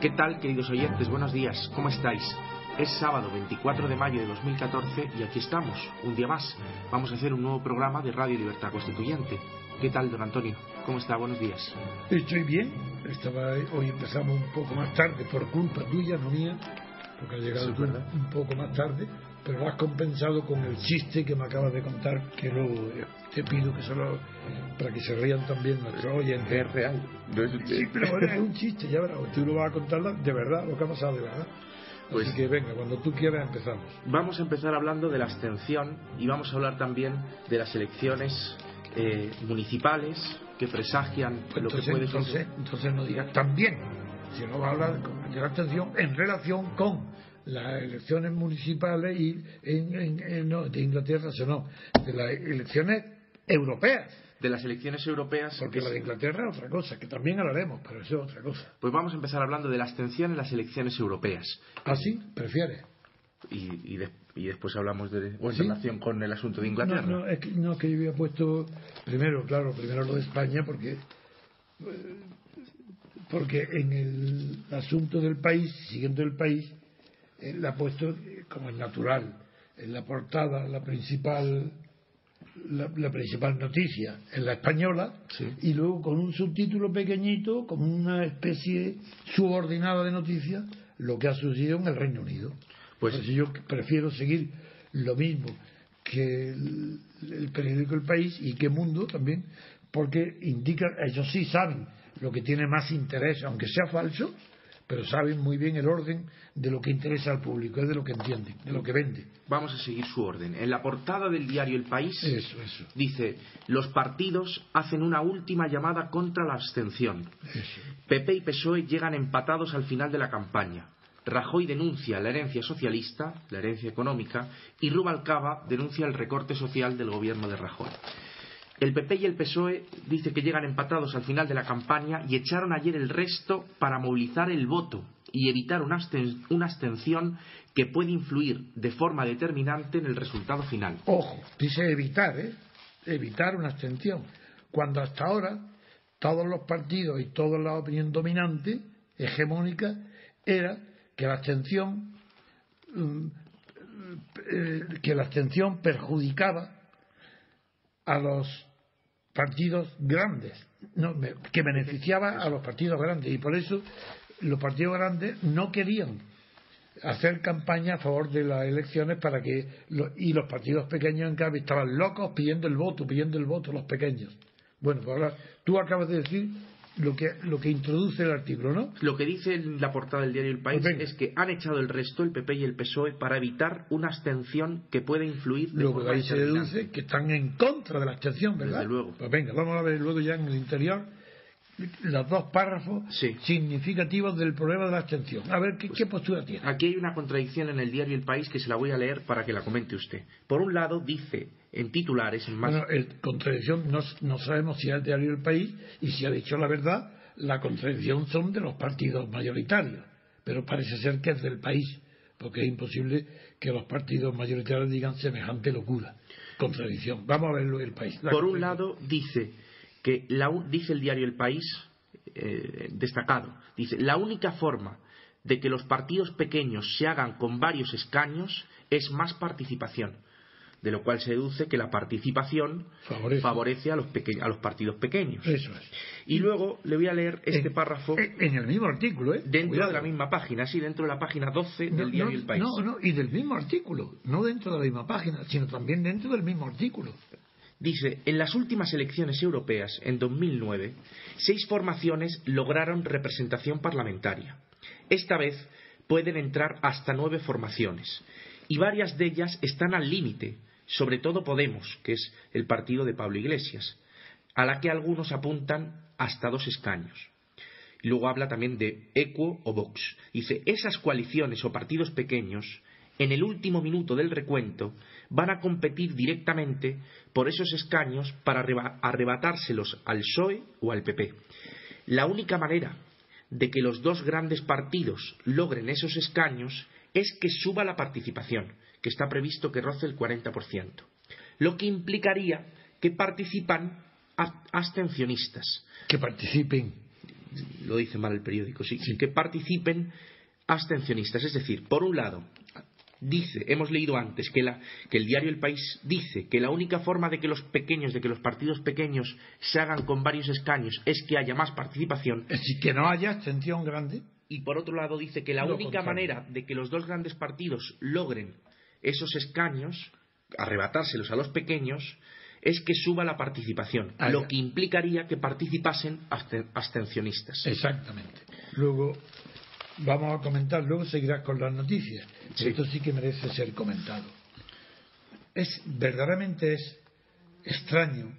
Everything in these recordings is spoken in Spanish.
¿Qué tal, queridos oyentes? Buenos días, ¿cómo estáis? Es sábado 24 de mayo de 2014 y aquí estamos, un día más. Vamos a hacer un nuevo programa de Radio Libertad Constituyente. ¿Qué tal, don Antonio? ¿Cómo está? Buenos días. Estoy bien. Hoy empezamos un poco más tarde, por culpa tuya, no mía, porque has llegado tú un poco más tarde, pero lo has compensado con el chiste que me acabas de contar, que luego te pido que solo para que se rían también nuestros oyentes. Es real. No es un chiste. Sí, pero bueno, es un chiste, ya verás. Tú lo vas a contar de verdad, lo que ha pasado de verdad. Pues, así que venga, cuando tú quieras empezamos. Vamos a empezar hablando de la abstención y vamos a hablar también de las elecciones municipales que presagian lo que puede suceder. Entonces no digas también, si no va a hablar de la abstención en relación con las elecciones municipales y no, de Inglaterra, sino de las elecciones europeas. De las elecciones europeas. Porque la de Inglaterra es otra cosa, que también hablaremos, pero eso es otra cosa. Pues vamos a empezar hablando de la abstención en las elecciones europeas. ¿Ah, sí? ¿Prefieres? Y después hablamos de en ¿Sí? relación con el asunto de Inglaterra. No, es que yo había puesto primero lo de España, porque en el asunto del país, siguiendo el país, la ha puesto como es natural, en la portada, la principal noticia en la española, sí. Y luego con un subtítulo pequeñito, como una especie subordinada de noticias, lo que ha sucedido en el Reino Unido. Pues yo prefiero seguir lo mismo que el periódico El País y que Mundo también, porque indica, ellos sí saben lo que tiene más interés, aunque sea falso, pero saben muy bien el orden de lo que interesa al público, es de lo que entienden, de lo que vende. Vamos a seguir su orden. En la portada del diario El País eso. Dice: los partidos hacen una última llamada contra la abstención. Eso. PP y PSOE llegan empatados al final de la campaña. Rajoy denuncia la herencia socialista, la herencia económica, y Rubalcaba denuncia el recorte social del gobierno de Rajoy. El PP y el PSOE dice que llegan empatados al final de la campaña y echaron ayer el resto para movilizar el voto y evitar una abstención que puede influir de forma determinante en el resultado final. Ojo, dice evitar una abstención, cuando hasta ahora todos los partidos y toda la opinión dominante, hegemónica, era que la abstención perjudicaba a los partidos grandes, que beneficiaba a los partidos grandes, y por eso los partidos grandes no querían hacer campaña a favor de las elecciones y los partidos pequeños en cambio estaban locos pidiendo el voto los pequeños. Bueno, pues ahora tú acabas de decir lo que introduce el artículo, ¿no? Lo que dice en la portada del diario El País es que han echado el resto, el PP y el PSOE, para evitar una abstención que pueda influir de luego forma ahí se deduce que están en contra de la abstención, ¿verdad? Desde luego. Pues venga, vamos a ver luego ya en el interior los dos párrafos significativos del problema de la abstención. A ver, ¿qué postura tiene? Aquí hay una contradicción en el diario El País que se la voy a leer para que la comente usted. Por un lado dice, en titulares, contradicción, no sabemos si es el diario El País y si ha dicho la verdad. La contradicción son de los partidos mayoritarios, pero parece ser que es del País, porque es imposible que los partidos mayoritarios digan semejante locura. Contradicción. Vamos a verlo en El País. Por un lado dice el diario El País, destacado, dice: la única forma de que los partidos pequeños se hagan con varios escaños es más participación, de lo cual se deduce que la participación favorece a los partidos pequeños. Eso es. Y luego le voy a leer este párrafo en el mismo artículo, dentro de la misma página, sí, dentro de la página 12 del diario El País. Y del mismo artículo, no dentro de la misma página, sino también dentro del mismo artículo. Dice: en las últimas elecciones europeas, en 2009, 6 formaciones lograron representación parlamentaria. Esta vez pueden entrar hasta 9 formaciones, y varias de ellas están al límite, sobre todo Podemos, que es el partido de Pablo Iglesias, a la que algunos apuntan hasta 2 escaños. Y luego habla también de Equo o Vox. Dice: esas coaliciones o partidos pequeños, en el último minuto del recuento, van a competir directamente por esos escaños para arrebatárselos al PSOE o al PP. La única manera de que los dos grandes partidos logren esos escaños es que suba la participación, que está previsto que roce el 40%, lo que implicaría que participan abstencionistas. Que participen. lo dice mal el periódico, sí, que participen abstencionistas. Es decir, por un lado, dice, hemos leído antes que el diario El País dice que la única forma de que los partidos pequeños se hagan con varios escaños es que haya más participación. Es decir, que no haya abstención grande. Y por otro lado dice que la única manera de que los dos grandes partidos logren esos escaños, arrebatárselos a los pequeños, es que suba la participación, lo que implicaría que participasen abstencionistas. Exactamente. Luego vamos a comentar, luego seguirás con las noticias. Sí. Esto sí que merece ser comentado. Verdaderamente es extraño.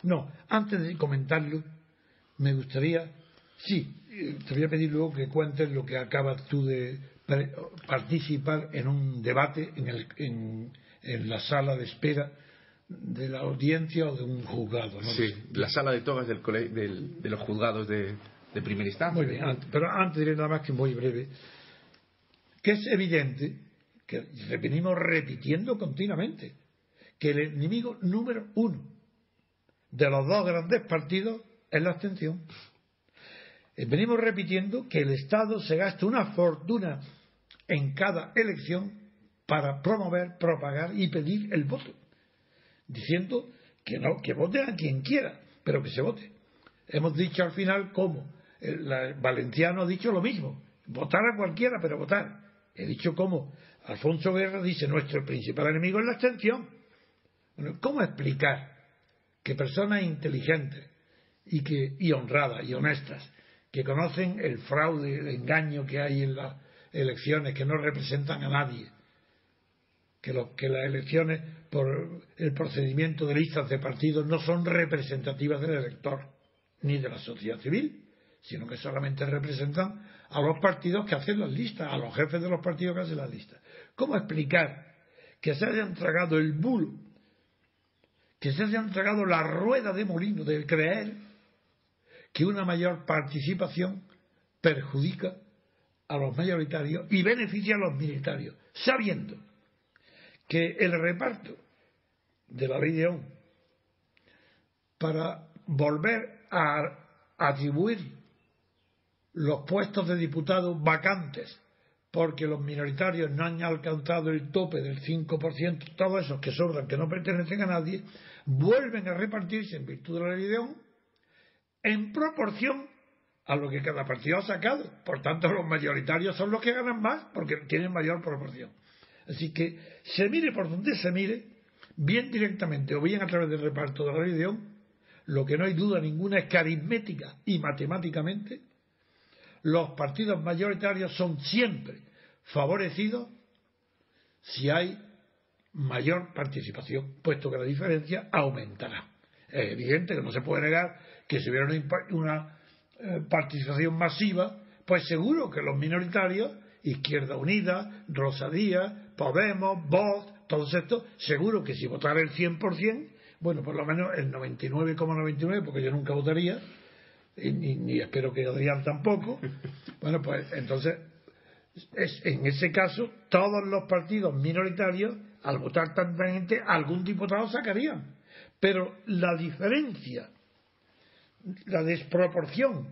No, antes de comentarlo, me gustaría, te voy a pedir luego que cuentes lo que acabas tú de participar en un debate en la sala de espera de la audiencia o de un juzgado, ¿no? Sí, la sala de togas de los juzgados de primera instancia. Muy bien, pero antes diré nada más que muy breve, que es evidente que venimos repitiendo continuamente que el enemigo número uno de los dos grandes partidos es la abstención. Venimos repitiendo que el Estado se gasta una fortuna en cada elección para promover, propagar y pedir el voto, diciendo que vote a quien quiera, pero que se vote. Hemos dicho al final cómo Valenciano ha dicho lo mismo, votar a cualquiera, pero votar. He dicho cómo Alfonso Guerra dice nuestro principal enemigo es la abstención. Bueno, ¿cómo explicar que personas inteligentes y honradas y honestas, que conocen el fraude, el engaño que hay en las elecciones, que no representan a nadie, que las elecciones por el procedimiento de listas de partidos no son representativas del elector ni de la sociedad civil, sino que solamente representan a los partidos que hacen las listas, a los jefes de los partidos que hacen las listas? ¿Cómo explicar que se hayan tragado el bulo, que se hayan tragado la rueda de molino de creer que una mayor participación perjudica a los mayoritarios y beneficia a los minoritarios, sabiendo que el reparto de la ley de Ohm para volver a atribuir los puestos de diputados vacantes porque los minoritarios no han alcanzado el tope del 5%, todos esos que sobran, que no pertenecen a nadie, vuelven a repartirse en virtud de la ley de Ohm en proporción a lo que cada partido ha sacado. Por tanto, los mayoritarios son los que ganan más porque tienen mayor proporción. Así que se mire por donde se mire, bien directamente o bien a través del reparto de la ley de Ohm, lo que no hay duda ninguna es que aritmética y matemáticamente los partidos mayoritarios son siempre favorecidos si hay mayor participación, puesto que la diferencia aumentará. Es evidente que no se puede negar que si hubiera una participación masiva, pues seguro que los minoritarios, Izquierda Unida, Rosa Díaz, Podemos, Vox, todos estos, seguro que si votara el 100%, bueno, por lo menos el 99,99, porque yo nunca votaría, ni espero que Adrián tampoco, bueno, pues entonces, en ese caso, todos los partidos minoritarios, al votar tanta gente, algún diputado sacarían. Pero la diferencia, la desproporción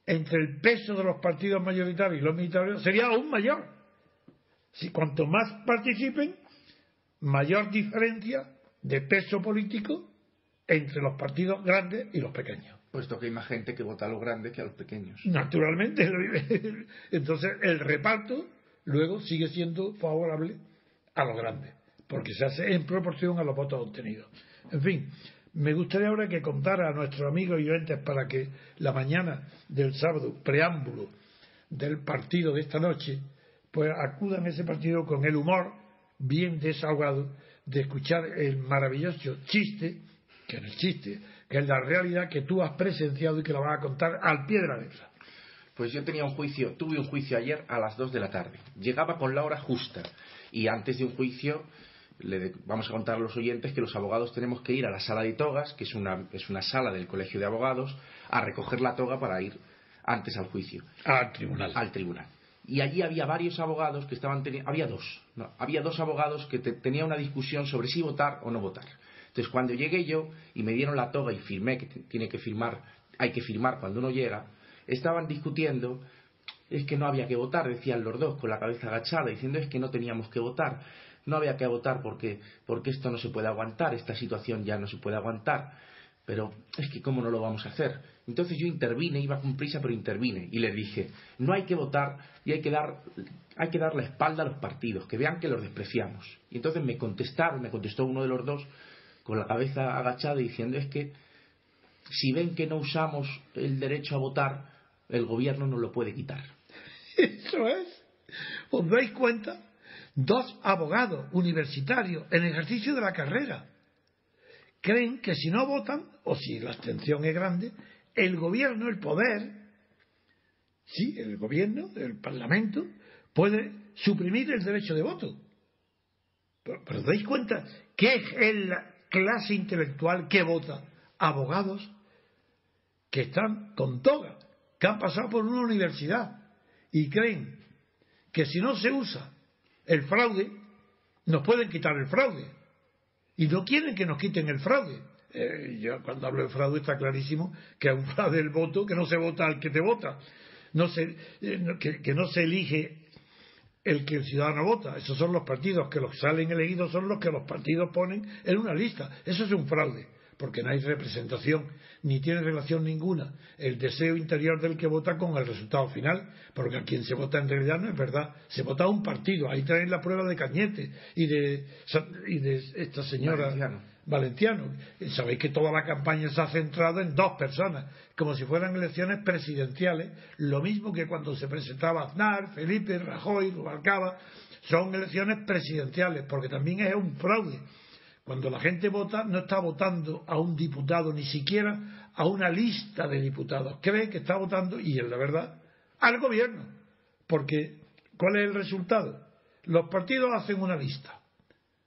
entre el peso de los partidos mayoritarios y los minoritarios sería aún mayor. Si cuanto más participen, mayor diferencia de peso político entre los partidos grandes y los pequeños. Puesto que hay más gente que vota a los grandes que a los pequeños. Naturalmente. Entonces el reparto luego sigue siendo favorable a los grandes, porque se hace en proporción a los votos obtenidos. En fin, me gustaría ahora que contara a nuestros amigos y oyentes, para que la mañana del sábado, preámbulo del partido de esta noche, pues acudan a ese partido con el humor bien desahogado de escuchar el maravilloso chiste, que no es chiste, que es la realidad que tú has presenciado y que la vas a contar al pie de la letra. Pues yo tuve un juicio ayer a las 2 de la tarde. Llegaba con la hora justa y antes de un juicio vamos a contar a los oyentes que los abogados tenemos que ir a la sala de togas, que es una sala del Colegio de Abogados, a recoger la toga para ir antes al juicio. Al tribunal. Y allí había varios abogados que había dos abogados que tenían una discusión sobre si votar o no votar. Entonces, cuando llegué yo y me dieron la toga y firmé, que hay que firmar cuando uno llega, estaban discutiendo, es que no había que votar, decían los dos con la cabeza agachada, diciendo es que no teníamos que votar, no había que votar porque esto no se puede aguantar, esta situación ya no se puede aguantar, pero es que cómo no lo vamos a hacer. Entonces yo intervine, iba con prisa pero intervine y les dije, no hay que votar y hay que dar la espalda a los partidos, que vean que los despreciamos. Y entonces me contestó uno de los dos con la cabeza agachada diciendo es que si ven que no usamos el derecho a votar, el gobierno nos lo puede quitar. Eso es. ¿Os dais cuenta? Dos abogados universitarios en ejercicio de la carrera creen que si no votan, o si la abstención es grande, el gobierno, el poder, sí, el gobierno, el parlamento, puede suprimir el derecho de voto. Pero ¿os dais cuenta qué es la clase intelectual que vota? Abogados que están con toga, que han pasado por una universidad y creen que si no se usa el fraude, nos pueden quitar el fraude. Y no quieren que nos quiten el fraude. Yo cuando hablo de fraude está clarísimo que es un fraude del voto, que no se vota al que te vota, que no se elige el que el ciudadano vota. Esos son los partidos, que los que salen elegidos son los que los partidos ponen en una lista. Eso es un fraude, porque no hay representación, ni tiene relación ninguna el deseo interior del que vota con el resultado final, porque a quien se vota en realidad no es verdad, se vota a un partido. Ahí traen la prueba de Cañete y de esta señora Valenciano. Sabéis que toda la campaña se ha centrado en dos personas, como si fueran elecciones presidenciales, lo mismo que cuando se presentaba Aznar, Felipe, Rajoy, Rubalcaba. Son elecciones presidenciales, porque también es un fraude. Cuando la gente vota, no está votando a un diputado, ni siquiera a una lista de diputados. Cree que está votando, y en la verdad, al gobierno. Porque, ¿cuál es el resultado? Los partidos hacen una lista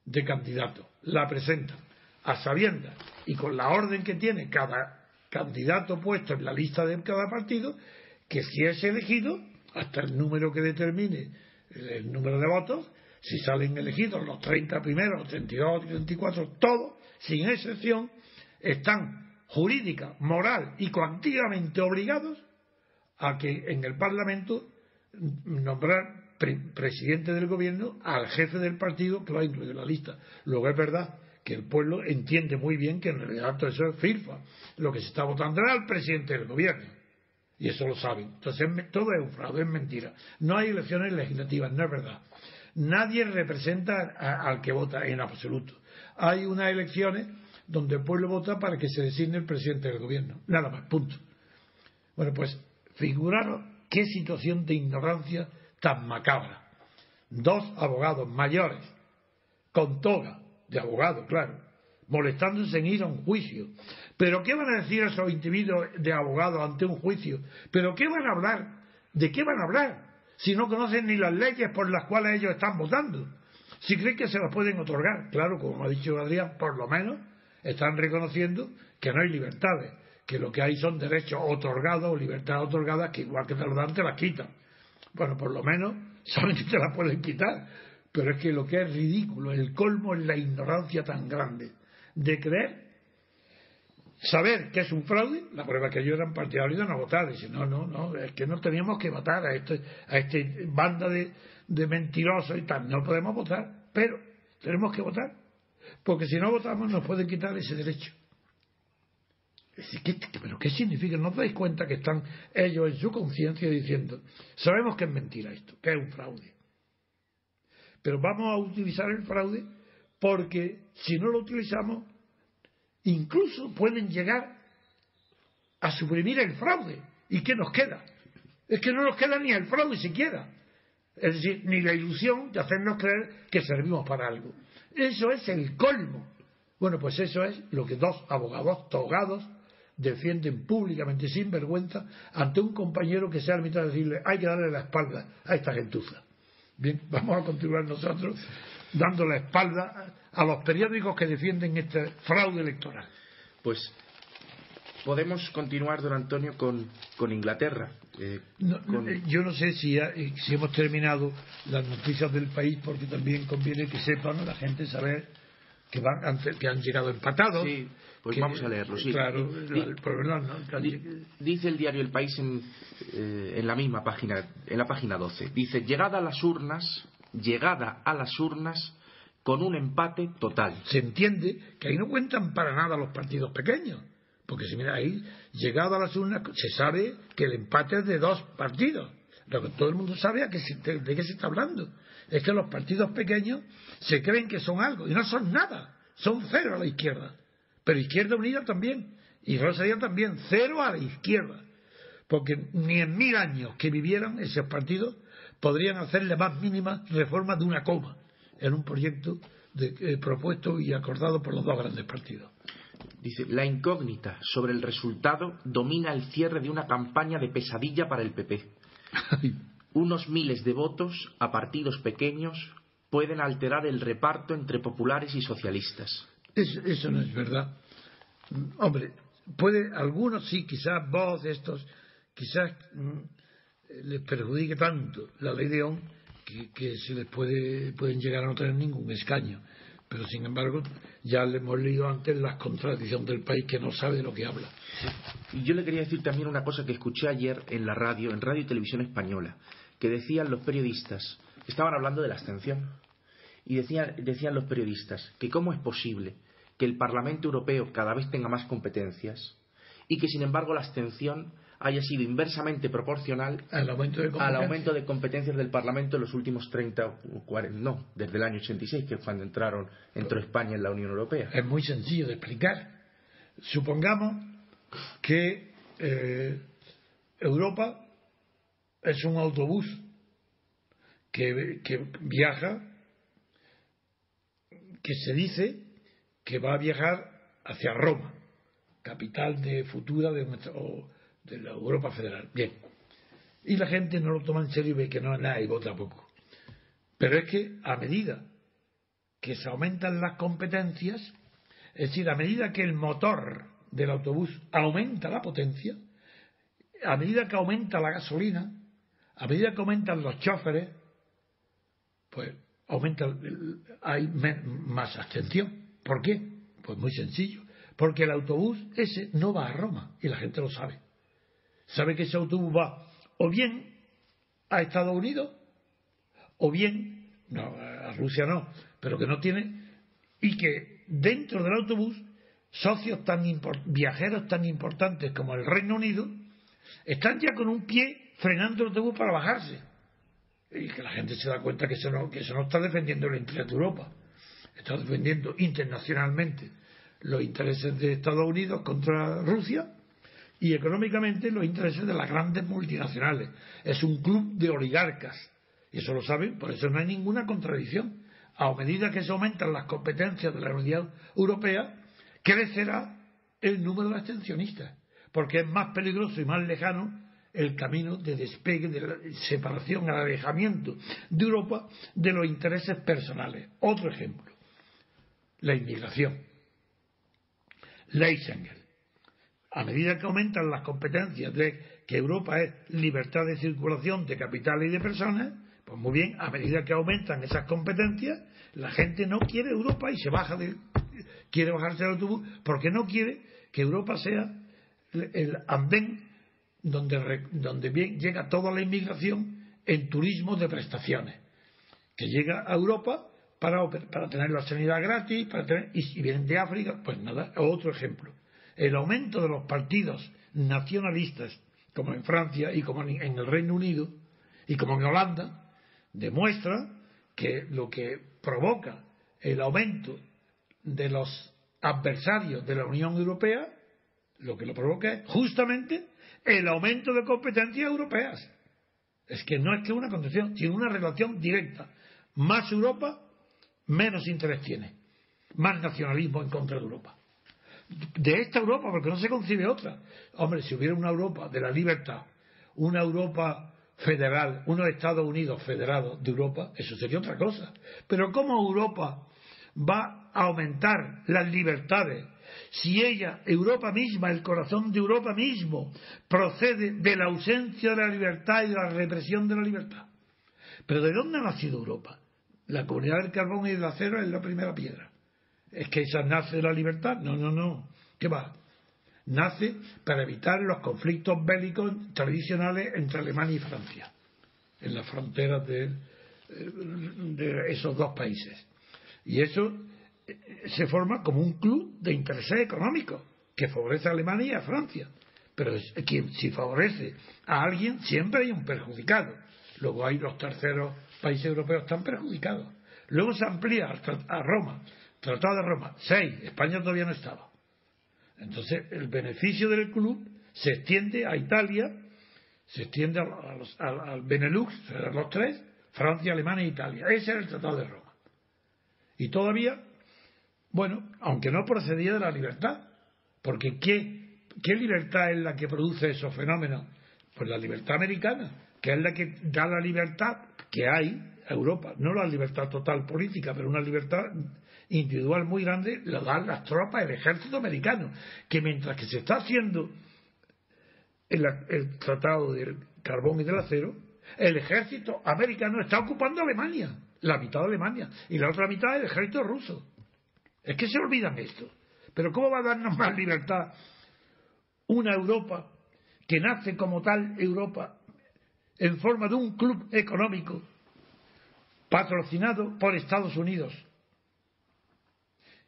de candidatos, la presentan a sabiendas y con la orden que tiene cada candidato puesto en la lista de cada partido, que si es elegido, hasta el número que determine el número de votos, si salen elegidos los 30 primeros, los 32, 34, todos, sin excepción, están jurídica, moral y cuantitativamente obligados a que en el Parlamento nombrar presidente del gobierno al jefe del partido que va a incluir en la lista. Luego es verdad que el pueblo entiende muy bien que en realidad todo eso es firfa. Lo que se está votando era al presidente del gobierno. Y eso lo saben. Entonces todo es un fraude, es mentira. No hay elecciones legislativas, no es verdad. Nadie representa al que vota en absoluto. Hay unas elecciones donde el pueblo vota para que se designe el presidente del gobierno. Nada más, punto. Bueno, pues figuraros qué situación de ignorancia tan macabra. Dos abogados mayores, con toga de abogado, claro, molestándose en ir a un juicio. ¿Pero qué van a decir esos individuos de abogados ante un juicio? ¿Pero qué van a hablar? ¿De qué van a hablar? Si no conocen ni las leyes por las cuales ellos están votando. Si creen que se las pueden otorgar. Claro, como ha dicho Adrián, por lo menos están reconociendo que no hay libertades, que lo que hay son derechos otorgados o libertades otorgadas que igual que te lo dan te las quitan. Bueno, por lo menos saben que te las pueden quitar. Pero es que lo que es ridículo, el colmo es la ignorancia tan grande de creer, saber que es un fraude. La prueba es que ellos eran partidarios de no votar. Dicen, no, es que no teníamos que votar a este banda de mentirosos y tal. No podemos votar, pero tenemos que votar. Porque si no votamos nos pueden quitar ese derecho. Es decir, ¿pero qué significa? ¿No os dais cuenta que están ellos en su conciencia diciendo, sabemos que es mentira esto, que es un fraude? Pero vamos a utilizar el fraude porque si no lo utilizamos, incluso pueden llegar a suprimir el fraude. ¿Y qué nos queda? Es que no nos queda ni el fraude siquiera. Es decir, ni la ilusión de hacernos creer que servimos para algo. Eso es el colmo. Bueno, pues eso es lo que dos abogados togados defienden públicamente sin vergüenza ante un compañero que sea árbitro a decirle hay que darle la espalda a esta gentuza. Bien, vamos a continuar nosotros dando la espalda a los periódicos que defienden este fraude electoral. Pues podemos continuar, don Antonio, con Inglaterra. Yo no sé si hemos terminado las noticias del país, porque también conviene que sepan la gente saber que han llegado empatados. Sí, pues vamos a leerlo. Sí. Claro, dice el diario El País en la misma página, en la página 12. Dice: llegada a las urnas con un empate total. Se entiende que ahí no cuentan para nada los partidos pequeños, porque si mira ahí, llegado a las urnas, se sabe que el empate es de 2 partidos. Lo que todo el mundo sabe de qué se está hablando es que los partidos pequeños se creen que son algo y no son nada, son 0 a la izquierda, pero Izquierda Unida también, y Rosalía también, 0 a la izquierda, porque ni en 1000 años que vivieran esos partidos podrían hacer la más mínima reforma de una coma en un proyecto propuesto y acordado por los 2 grandes partidos. Dice: la incógnita sobre el resultado domina el cierre de una campaña de pesadilla para el PP. Unos miles de votos a partidos pequeños pueden alterar el reparto entre populares y socialistas. Eso no es verdad. Hombre, algunos sí, quizás Vox, quizás les perjudique tanto la ley de Ohm que se les pueden llegar a no tener ningún escaño. Pero sin embargo, ya le hemos leído antes las contradicciones del país, que no sabe de lo que habla. Sí. Y yo le quería decir también una cosa que escuché ayer en la radio, en Radio y Televisión Española, que decían los periodistas, estaban hablando de la abstención, y decían los periodistas que cómo es posible que el Parlamento Europeo cada vez tenga más competencias y que sin embargo la abstención haya sido inversamente proporcional al aumento de competencias del Parlamento en los últimos 30 o 40, no, desde el año 86, que es cuando entró España en la Unión Europea. Es muy sencillo de explicar. Supongamos que Europa es un autobús que viaja, que se dice que va a viajar hacia Roma, capital futura de la Europa Federal. Bien. Y la gente no lo toma en serio y ve que no es nada y vota poco. Pero es que a medida que se aumentan las competencias, es decir, a medida que el motor del autobús aumenta la potencia, a medida que aumenta la gasolina, a medida que aumentan los choferes, pues hay más abstención. ¿Por qué? Pues muy sencillo. Porque el autobús ese no va a Roma y la gente lo sabe. Sabe que ese autobús va o bien a Estados Unidos o bien, no, a Rusia no, pero que no tiene, y que dentro del autobús viajeros tan importantes como el Reino Unido están ya con un pie frenando el autobús para bajarse, y que la gente se da cuenta que eso no está defendiendo el interés de Europa, está defendiendo internacionalmente los intereses de Estados Unidos contra Rusia y económicamente los intereses de las grandes multinacionales. Es un club de oligarcas y eso lo saben, por eso no hay ninguna contradicción. A medida que se aumentan las competencias de la Unión Europea, crecerá el número de abstencionistas, porque es más peligroso y más lejano el camino de despegue, de la separación, el alejamiento de Europa de los intereses personales. Otro ejemplo: la inmigración. Ley Schengen. A medida que aumentan las competencias de que Europa es libertad de circulación de capitales y de personas, pues muy bien, a medida que aumentan esas competencias, la gente no quiere Europa y quiere bajarse del autobús porque no quiere que Europa sea el andén donde bien llega toda la inmigración en turismo de prestaciones, que llega a Europa para tener la sanidad gratis, y si vienen de África, pues nada. Otro ejemplo: el aumento de los partidos nacionalistas, como en Francia y como en el Reino Unido y como en Holanda, demuestra que lo que provoca el aumento de los adversarios de la Unión Europea, lo que lo provoca es justamente el aumento de competencias europeas. Es que no es que una condición, tiene una relación directa. Más Europa, menos interés tiene, más nacionalismo en contra de Europa, de esta Europa, porque no se concibe otra. Hombre, si hubiera una Europa de la libertad, una Europa federal, unos Estados Unidos federados de Europa, eso sería otra cosa. Pero ¿cómo Europa va a aumentar las libertades si Europa misma, el corazón de Europa mismo, procede de la ausencia de la libertad y de la represión de la libertad? Pero ¿de dónde ha nacido Europa? La Comunidad del Carbón y del Acero es la primera piedra. es que esa nace de la libertad. No. ¿Qué va? Nace para evitar los conflictos bélicos tradicionales entre Alemania y Francia, en las fronteras de esos dos países. Y eso se forma como un club de intereses económicos que favorece a Alemania y a Francia. Pero si favorece a alguien, siempre hay un perjudicado. Luego hay los terceros países europeos tan perjudicados. Luego se amplía a Roma, Tratado de Roma, 6, España todavía no estaba. Entonces el beneficio del club se extiende a Italia, se extiende al Benelux, a los tres, Francia, Alemania e Italia. Ese era el Tratado de Roma. Y todavía, bueno, aunque no procedía de la libertad, porque ¿qué libertad es la que produce esos fenómenos? Pues la libertad americana, que es la que da la libertad que hay a Europa, no la libertad total política, pero una libertad individual muy grande, la dan las tropas, el ejército americano, que mientras que se está haciendo el tratado del carbón y del acero, el ejército americano está ocupando Alemania, la mitad de Alemania, y la otra mitad el ejército ruso. Es que se olvidan esto. Pero ¿cómo va a darnos más libertad una Europa que nace como tal Europa en forma de un club económico patrocinado por Estados Unidos?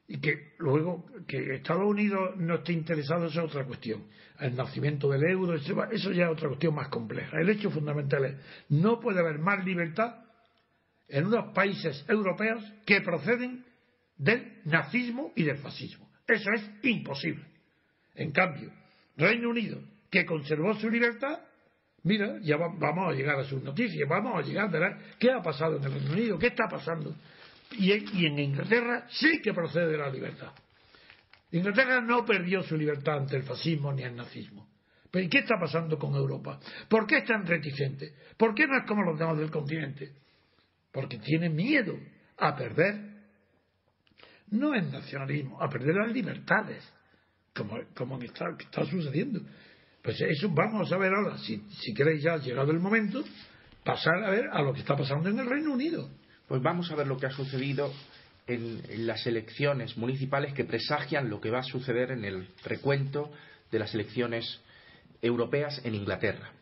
Y que luego que Estados Unidos no esté interesado, eso es otra cuestión. El nacimiento del euro, eso ya es otra cuestión más compleja. El hecho fundamental es: no puede haber más libertad en unos países europeos que proceden del nazismo y del fascismo. Eso es imposible. En cambio, Reino Unido, que conservó su libertad, mira, ya vamos a llegar a sus noticias, vamos a llegar a ver qué ha pasado en el Reino Unido, qué está pasando. Y en Inglaterra sí que procede de la libertad. Inglaterra no perdió su libertad ante el fascismo ni el nazismo. Pero ¿y qué está pasando con Europa? ¿Por qué es tan reticente? ¿Por qué no es como los demás del continente? Porque tiene miedo a perder, no el nacionalismo, a perder las libertades, como está sucediendo. Pues eso vamos a ver ahora, si queréis, ya ha llegado el momento, pasar a ver a lo que está pasando en el Reino Unido. Pues vamos a ver lo que ha sucedido en las elecciones municipales que presagian lo que va a suceder en el recuento de las elecciones europeas en Inglaterra.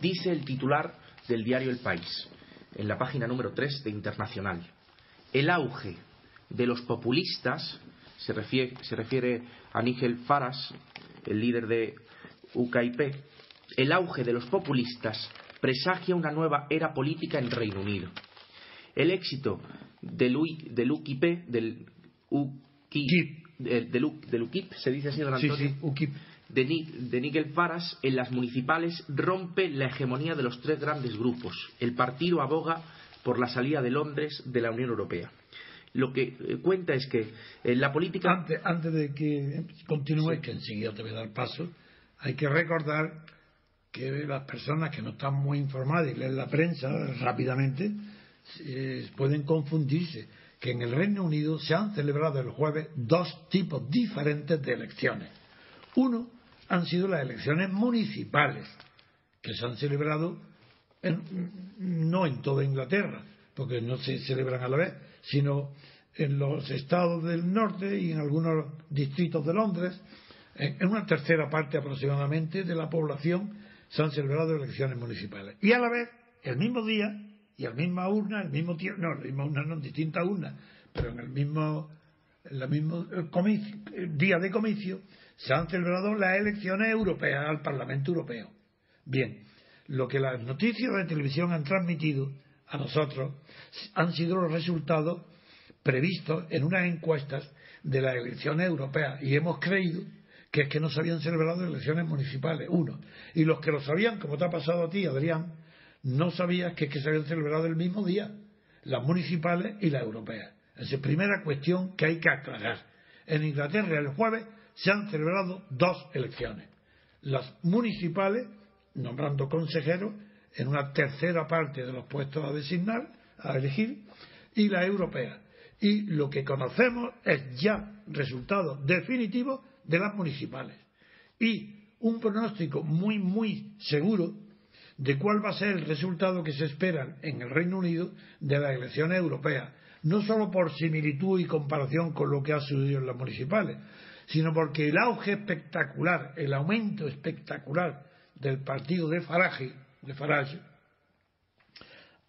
Dice el titular del diario El País, en la página número 3 de Internacional: el auge de los populistas, se refiere a Nigel Farage, el líder de UKIP, el auge de los populistas presagia una nueva era política en Reino Unido. El éxito del UKIP, del UKIP, se dice así, don Antonio, sí, UKIP, de Nigel Farage en las municipales rompe la hegemonía de los tres grandes grupos. El partido aboga por la salida de Londres de la Unión Europea. Lo que cuenta es que la política... Antes de que continúe, sí, que enseguida te voy a dar paso, hay que recordar que las personas que no están muy informadas y leen la prensa rápidamente pueden confundirse, que en el Reino Unido se han celebrado el jueves dos tipos diferentes de elecciones. Uno han sido las elecciones municipales, que se han celebrado no en toda Inglaterra, porque no se celebran a la vez, sino en los estados del norte y en algunos distritos de Londres. En una tercera parte aproximadamente de la población se han celebrado elecciones municipales. Y a la vez, el mismo día, y a la misma urna, el mismo tiempo, no, la misma urna no, distintas urnas, pero en el mismo día de comicio, se han celebrado las elecciones europeas al Parlamento Europeo. Bien, lo que las noticias de televisión han transmitido a nosotros han sido los resultados previstos en unas encuestas de las elecciones europeas, y hemos creído que es que no se habían celebrado elecciones municipales, uno. Y los que lo sabían, como te ha pasado a ti, Adrián, no sabías que es que se habían celebrado el mismo día, las municipales y las europeas. Esa es primera cuestión que hay que aclarar. En Inglaterra el jueves se han celebrado dos elecciones. Las municipales, nombrando consejeros en una tercera parte de los puestos a designar, a elegir, y las europeas. Y lo que conocemos es ya resultado definitivo de las municipales. Y un pronóstico muy, muy seguro de cuál va a ser el resultado que se espera en el Reino Unido de las elecciones europeas. no solo por similitud y comparación con lo que ha sucedido en las municipales, sino porque el auge espectacular, el aumento espectacular del partido de Farage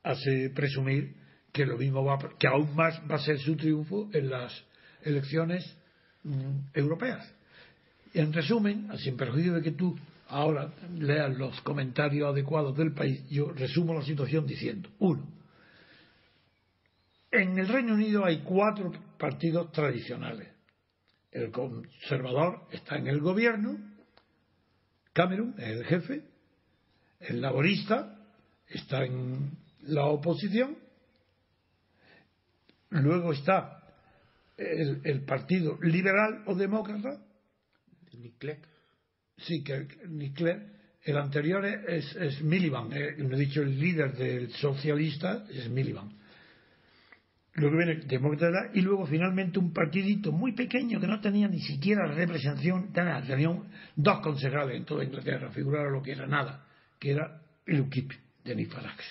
hace presumir que lo mismo que aún más va a ser su triunfo en las elecciones europeas. En resumen, sin perjuicio de que tú ahora leas los comentarios adecuados del país, yo resumo la situación diciendo: 1. En el Reino Unido hay 4 partidos tradicionales. El conservador está en el gobierno, Cameron es el jefe, el laborista está en la oposición, luego está el partido liberal o demócrata. Nick Clegg. Sí, que Nick Clegg. El anterior es Miliband, no he dicho el líder del socialista, es Miliband. Luego viene el demócrata y luego finalmente un partidito muy pequeño que no tenía ni siquiera representación, tenía 2 concejales en toda Inglaterra, figuraba lo que era nada, que era el UKIP de Nigel Farage.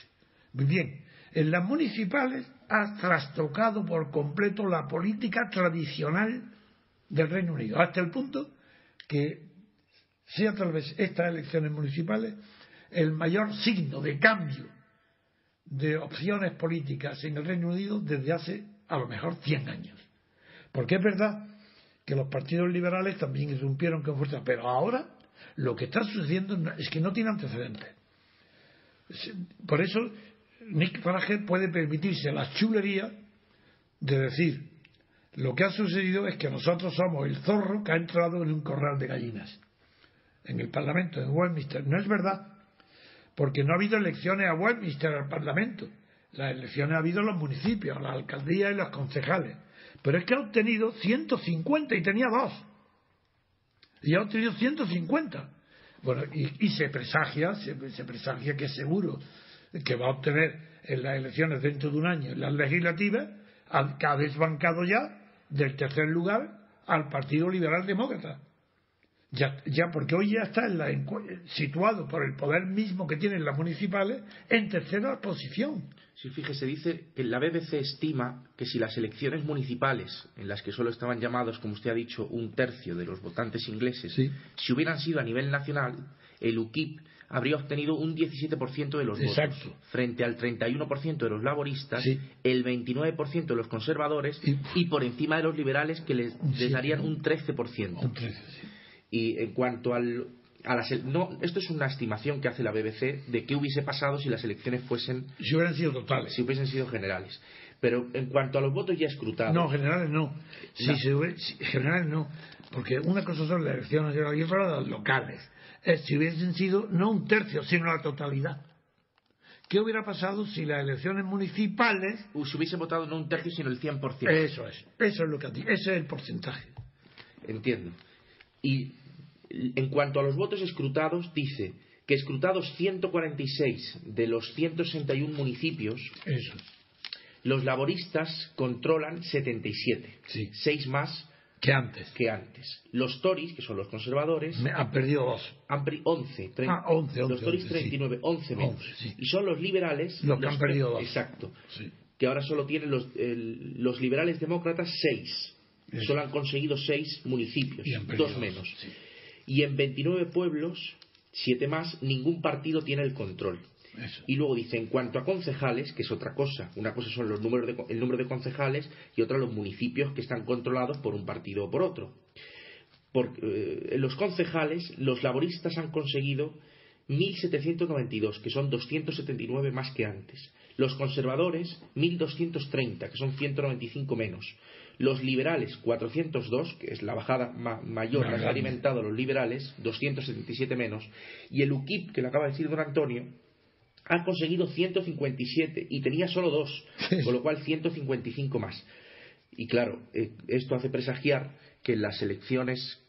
Muy bien, en las municipales ha trastocado por completo la política tradicional del Reino Unido, hasta el punto que sea tal vez estas elecciones municipales el mayor signo de cambio de opciones políticas en el Reino Unido desde hace a lo mejor 100 años. Porque es verdad que los partidos liberales también irrumpieron con fuerza, pero ahora lo que está sucediendo es que no tiene antecedentes. Por eso Nick Farage puede permitirse la chulería de decir: lo que ha sucedido es que nosotros somos el zorro que ha entrado en un corral de gallinas en el Parlamento de Westminster. No es verdad, porque no ha habido elecciones a Westminster, al Parlamento. Las elecciones ha habido en los municipios, a las alcaldías y los concejales. Pero es que ha obtenido 150 y tenía 2. Y ha obtenido 150. Bueno, y se presagia que es seguro que va a obtener en las elecciones dentro de un año, en las legislativas, que ha desbancado ya del tercer lugar al Partido Liberal Demócrata. Ya porque hoy ya está situado por el poder mismo que tienen las municipales en tercera posición. Sí, fíjese, dice que la BBC estima que si las elecciones municipales, en las que solo estaban llamados, como usted ha dicho, 1/3 de los votantes ingleses, sí, si hubieran sido a nivel nacional, el UKIP habría obtenido un 17% de los exacto, votos, frente al 31% de los laboristas, sí, el 29% de los conservadores y por encima de los liberales, que les darían un 13%. Un 13%, sí. Y en cuanto esto es una estimación que hace la BBC de qué hubiese pasado si las elecciones si hubieran sido totales, si hubiesen sido generales. Pero en cuanto a los votos ya escrutados, no, generales no. Generales no, porque una cosa son las elecciones y otra las locales. Si hubiesen sido no 1/3, sino la totalidad. ¿Qué hubiera pasado si las elecciones municipales se hubiese votado no 1/3 sino el 100%? Eso es lo que ese es el porcentaje. Entiendo. Y en cuanto a los votos escrutados, dice que escrutados 146 de los 161 municipios, eso, los laboristas controlan 77, sí, 6 más que antes. Los Tories, que son los conservadores, han perdido 2. Han 11. 11. Los Tories 39, sí. 11 menos. 11, sí. Y son los liberales los que han perdido 2. Exacto. Sí. Que ahora solo tienen los liberales demócratas 6. Eso. Solo han conseguido 6 municipios, 2 menos. Sí. Y en 29 pueblos, 7 más, ningún partido tiene el control. Eso. Y luego dice, en cuanto a concejales, que es otra cosa, una cosa son el número de concejales y otra los municipios que están controlados por un partido o por otro. Los concejales, los laboristas han conseguido 1.792, que son 279 más que antes. Los conservadores, 1.230, que son 195 menos. Los liberales, 402, que es la bajada mayor que han experimentado los liberales, 277 menos. Y el UKIP, que le acaba de decir don Antonio, han conseguido 157 y tenía solo 2, con lo cual 155 más. Y claro, esto hace presagiar que en las elecciones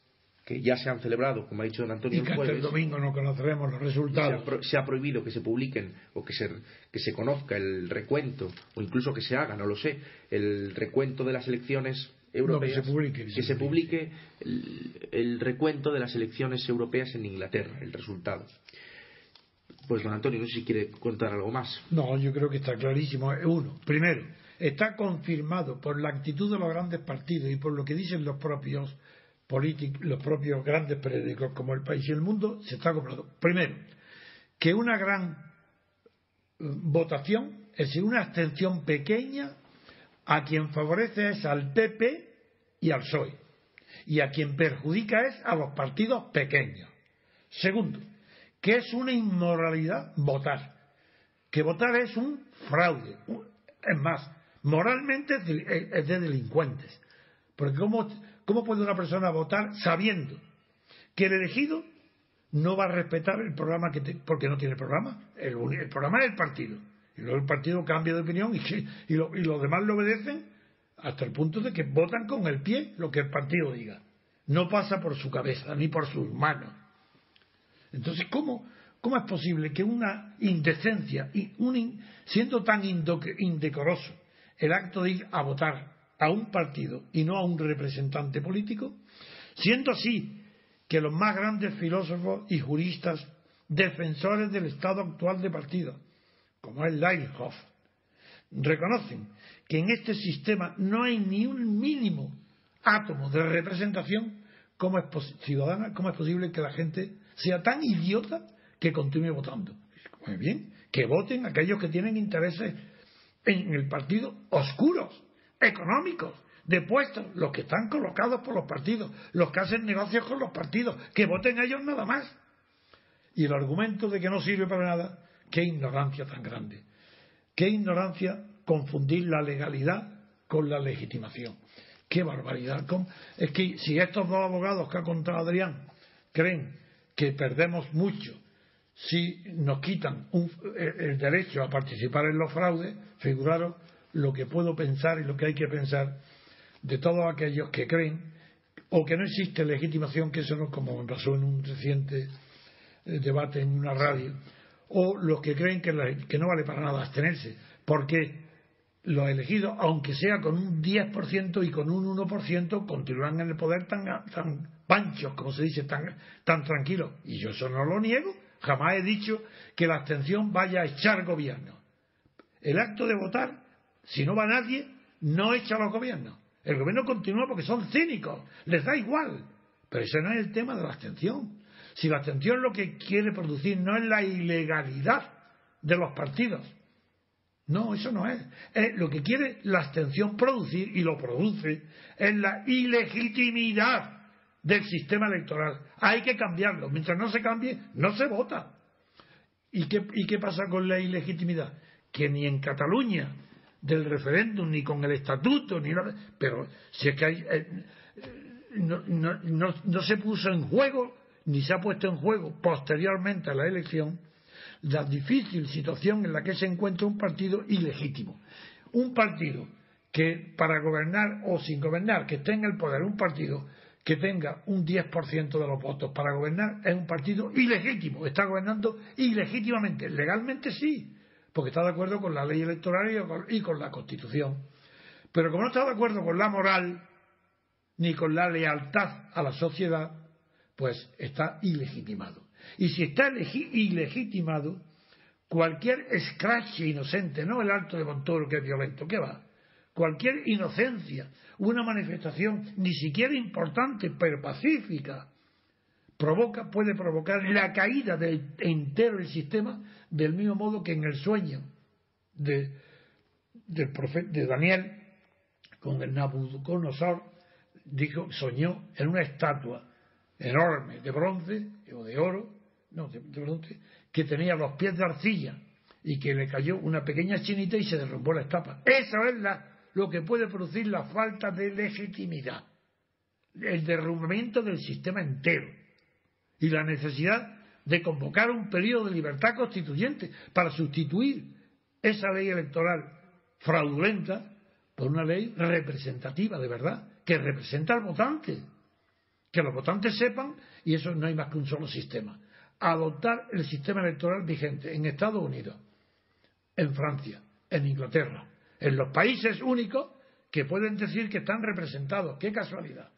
que ya se han celebrado, como ha dicho don Antonio, y que hasta el domingo no conoceremos los resultados. Se ha prohibido que se publiquen o que se conozca el recuento, o incluso que se haga, no lo sé, el recuento de las elecciones europeas, que se publique el recuento de las elecciones europeas en Inglaterra, el resultado. Pues don Antonio, no sé si quiere contar algo más. No, yo creo que está clarísimo. Primero, está confirmado por la actitud de los grandes partidos y por lo que dicen los propios políticos, los propios grandes periódicos como El País y El Mundo, se está comprobando. Primero, que una gran votación, es decir, una abstención pequeña, a quien favorece es al PP y al PSOE, y a quien perjudica es a los partidos pequeños. Segundo, que es una inmoralidad votar, que votar es un fraude, es más, moralmente es de delincuentes, porque ¿cómo puede una persona votar sabiendo que el elegido no va a respetar el programa porque no tiene programa? El programa es el partido, y luego el partido cambia de opinión y los demás lo obedecen hasta el punto de que votan con el pie lo que el partido diga, no pasa por su cabeza ni por sus manos. Entonces, ¿cómo es posible que una indecencia, siendo tan indecoroso el acto de ir a votar a un partido y no a un representante político, siendo así que los más grandes filósofos y juristas defensores del estado actual de partido, como es Leibniz, reconocen que en este sistema no hay ni un mínimo átomo de representación? ¿Cómo es posible que la gente sea tan idiota que continúe votando? Muy bien, que voten aquellos que tienen intereses en el partido oscuros, económicos, de puestos, los que están colocados por los partidos, los que hacen negocios con los partidos, que voten ellos nada más. Y el argumento de que no sirve para nada, qué ignorancia tan grande, qué ignorancia confundir la legalidad con la legitimación. Qué barbaridad. Es que si estos dos abogados que ha contado Adrián creen que perdemos mucho si nos quitan el derecho a participar en los fraudes, figuraros lo que puedo pensar y lo que hay que pensar de todos aquellos que creen o que no existe legitimación, que eso no, como me pasó en un reciente debate en una radio, o los que creen que no vale para nada abstenerse, porque los elegidos, aunque sea con un 10% y con un 1%, continúan en el poder tan panchos, como se dice, tan tranquilos. Y yo eso no lo niego. Jamás he dicho que la abstención vaya a echar gobierno. El acto de votar, si no va nadie, no echa a los gobiernos. El gobierno continúa porque son cínicos, les da igual. Pero ese no es el tema de la abstención. Si la abstención lo que quiere producir no es la ilegalidad de los partidos. No, eso no es. Lo que quiere la abstención producir, y lo produce, es la ilegitimidad del sistema electoral. Hay que cambiarlo. Mientras no se cambie, no se vota. ¿Y qué pasa con la ilegitimidad? Que ni en Cataluña del referéndum, ni con el estatuto, ni nada. Pero si es que no se puso en juego, ni se ha puesto en juego posteriormente a la elección, la difícil situación en la que se encuentra un partido ilegítimo. Un partido que para gobernar o sin gobernar, que esté en el poder, un partido que tenga un 10% de los votos para gobernar, es un partido ilegítimo, está gobernando ilegítimamente. Legalmente sí, porque está de acuerdo con la ley electoral y con la Constitución. Pero como no está de acuerdo con la moral ni con la lealtad a la sociedad, pues está ilegitimado. Y si está ilegitimado, cualquier escrache inocente, no el acto de Montoro que es violento, ¿qué va? Cualquier inocencia, una manifestación ni siquiera importante pero pacífica, puede provocar la caída del entero el sistema, del mismo modo que en el sueño de Daniel con el Nabucodonosor soñó en una estatua enorme de bronce o de oro, de bronce, que tenía los pies de arcilla y que le cayó una pequeña chinita y se derrumbó la estatua. Eso es lo que puede producir la falta de legitimidad, el derrumbamiento del sistema entero y la necesidad de convocar un periodo de libertad constituyente para sustituir esa ley electoral fraudulenta por una ley representativa de verdad, que representa al votante, que los votantes sepan, y eso no hay más que un solo sistema: adoptar el sistema electoral vigente en Estados Unidos, en Francia, en Inglaterra, en los países únicos que pueden decir que están representados. ¡Qué casualidad!